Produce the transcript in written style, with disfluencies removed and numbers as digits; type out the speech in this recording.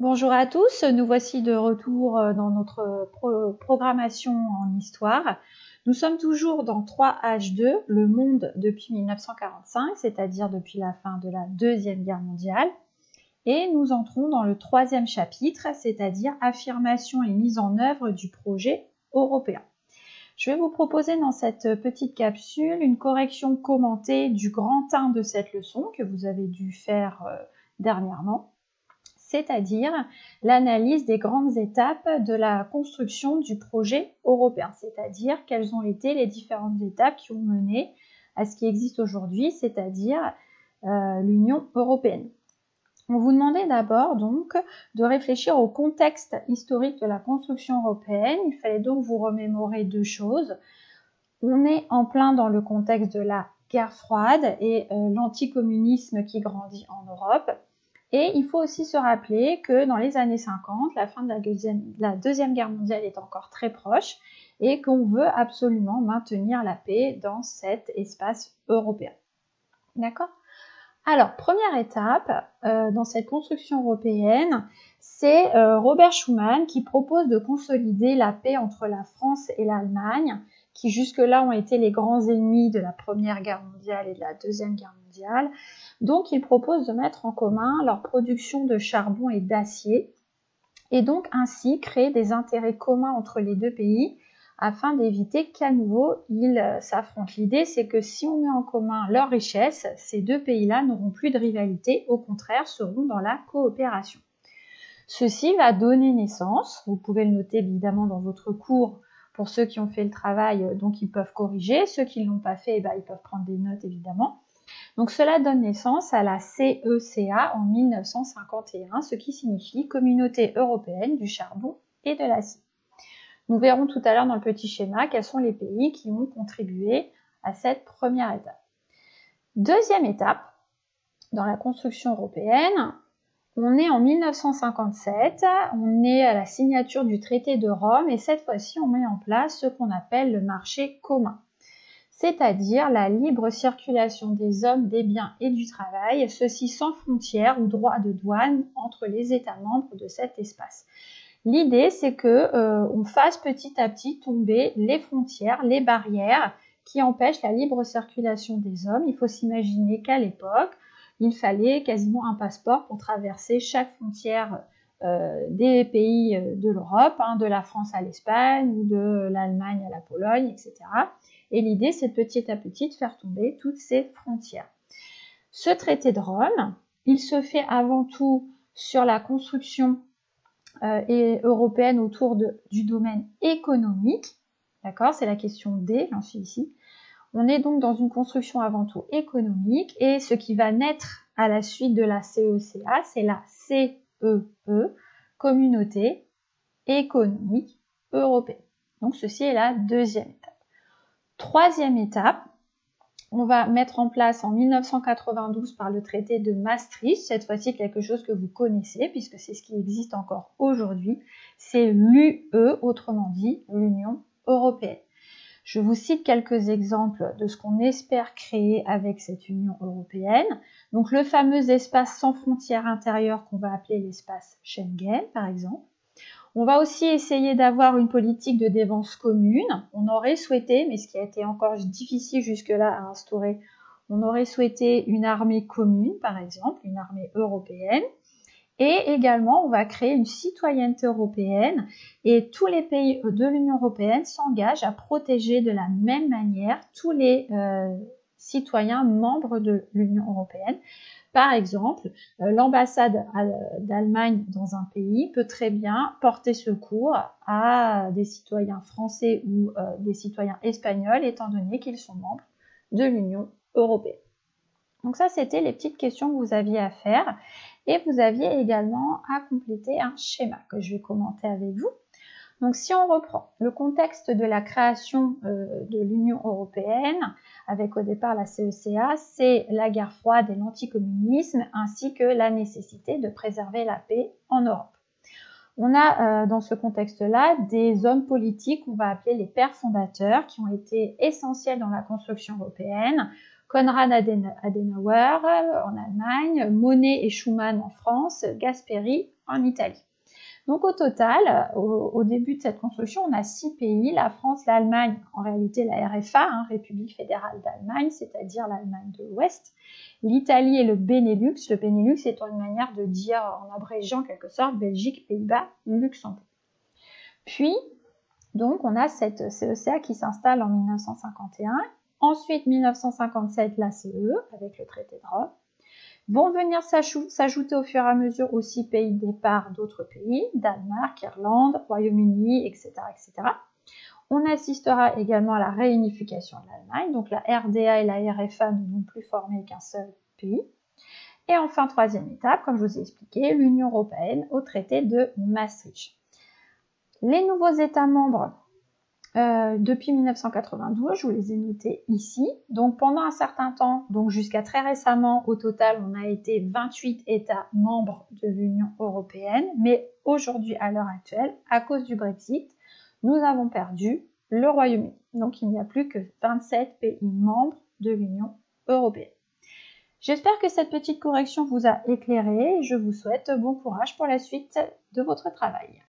Bonjour à tous, nous voici de retour dans notre programmation en histoire. Nous sommes toujours dans 3H2, le monde depuis 1945, c'est-à-dire depuis la fin de la Deuxième Guerre mondiale. Et nous entrons dans le troisième chapitre, c'est-à-dire affirmation et mise en œuvre du projet européen. Je vais vous proposer dans cette petite capsule une correction commentée du grand 1 de cette leçon que vous avez dû faire dernièrement, c'est-à-dire l'analyse des grandes étapes de la construction du projet européen, c'est-à-dire quelles ont été les différentes étapes qui ont mené à ce qui existe aujourd'hui, c'est-à-dire l'Union européenne. On vous demandait d'abord donc de réfléchir au contexte historique de la construction européenne. Il fallait donc vous remémorer deux choses. On est en plein dans le contexte de la guerre froide et l'anticommunisme qui grandit en Europe. Et il faut aussi se rappeler que dans les années 50, la fin de la Deuxième Guerre mondiale est encore très proche et qu'on veut absolument maintenir la paix dans cet espace européen. D'accord ? Alors, première étape dans cette construction européenne, c'est Robert Schuman qui propose de consolider la paix entre la France et l'Allemagne, qui jusque-là ont été les grands ennemis de la Première Guerre mondiale et de la Deuxième Guerre mondiale. Donc, il propose de mettre en commun leur production de charbon et d'acier, et donc ainsi créer des intérêts communs entre les deux pays, afin d'éviter qu'à nouveau ils s'affrontent. L'idée, c'est que si on met en commun leurs richesses, ces deux pays-là n'auront plus de rivalité, au contraire, seront dans la coopération. Ceci va donner naissance, vous pouvez le noter évidemment dans votre cours, pour ceux qui ont fait le travail, donc ils peuvent corriger, ceux qui ne l'ont pas fait, ils peuvent prendre des notes évidemment. Donc cela donne naissance à la CECA en 1951, ce qui signifie Communauté européenne du charbon et de l'acier. Nous verrons tout à l'heure dans le petit schéma quels sont les pays qui ont contribué à cette première étape. Deuxième étape, dans la construction européenne, on est en 1957, on est à la signature du traité de Rome et cette fois-ci on met en place ce qu'on appelle le marché commun, c'est-à-dire la libre circulation des hommes, des biens et du travail, ceci sans frontières ou droits de douane entre les États membres de cet espace. L'idée, c'est qu'on fasse petit à petit tomber les frontières, les barrières qui empêchent la libre circulation des hommes. Il faut s'imaginer qu'à l'époque, il fallait quasiment un passeport pour traverser chaque frontière des pays de l'Europe, de la France à l'Espagne ou de l'Allemagne à la Pologne, etc. Et l'idée, c'est de petit à petit de faire tomber toutes ces frontières. Ce traité de Rome, il se fait avant tout sur la construction et européenne autour du domaine économique. D'accord, c'est la question D, j'en suis ici. On est donc dans une construction avant tout économique et ce qui va naître à la suite de la CECA, c'est la CEE, Communauté économique européenne. Donc ceci est la deuxième étape. Troisième étape, on va mettre en place en 1992 par le traité de Maastricht, cette fois-ci quelque chose que vous connaissez puisque c'est ce qui existe encore aujourd'hui, c'est l'UE, autrement dit l'Union européenne. Je vous cite quelques exemples de ce qu'on espère créer avec cette Union européenne. Donc le fameux espace sans frontières intérieures qu'on va appeler l'espace Schengen par exemple. On va aussi essayer d'avoir une politique de défense commune. On aurait souhaité, mais ce qui a été encore difficile jusque-là à instaurer, on aurait souhaité une armée commune, par exemple, une armée européenne. Et également, on va créer une citoyenneté européenne et tous les pays de l'Union européenne s'engagent à protéger de la même manière tous les citoyens membres de l'Union européenne. Par exemple, l'ambassade d'Allemagne dans un pays peut très bien porter secours à des citoyens français ou des citoyens espagnols, étant donné qu'ils sont membres de l'Union européenne. Donc ça, c'était les petites questions que vous aviez à faire. Et vous aviez également à compléter un schéma que je vais commenter avec vous. Donc si on reprend le contexte de la création de l'Union européenne, avec au départ la CECA, c'est la guerre froide et l'anticommunisme, ainsi que la nécessité de préserver la paix en Europe. On a dans ce contexte-là des hommes politiques qu'on va appeler les pères fondateurs, qui ont été essentiels dans la construction européenne, Konrad Adenauer en Allemagne, Monnet et Schuman en France, Gasperi en Italie. Donc au total, au début de cette construction, on a 6 pays, la France, l'Allemagne, en réalité la RFA, République fédérale d'Allemagne, c'est-à-dire l'Allemagne de l'Ouest, l'Italie et le Benelux. Le Benelux étant une manière de dire, en abrégeant en quelque sorte, Belgique, Pays-Bas, Luxembourg. Puis, donc, on a cette CECA qui s'installe en 1951. Ensuite, 1957, la CE, avec le traité de Rome. Vont venir s'ajouter au fur et à mesure aussi pays de départ d'autres pays, Danemark, Irlande, Royaume-Uni, etc., etc. On assistera également à la réunification de l'Allemagne, donc la RDA et la RFA ne vont plus former qu'un seul pays. Et enfin, troisième étape, comme je vous ai expliqué, l'Union européenne au traité de Maastricht. Les nouveaux États membres depuis 1992, je vous les ai notés ici. Donc pendant un certain temps, donc jusqu'à très récemment, au total, on a été 28 États membres de l'Union européenne. Mais aujourd'hui, à l'heure actuelle, à cause du Brexit, nous avons perdu le Royaume-Uni. Donc il n'y a plus que 27 pays membres de l'Union européenne. J'espère que cette petite correction vous a éclairé et je vous souhaite bon courage pour la suite de votre travail.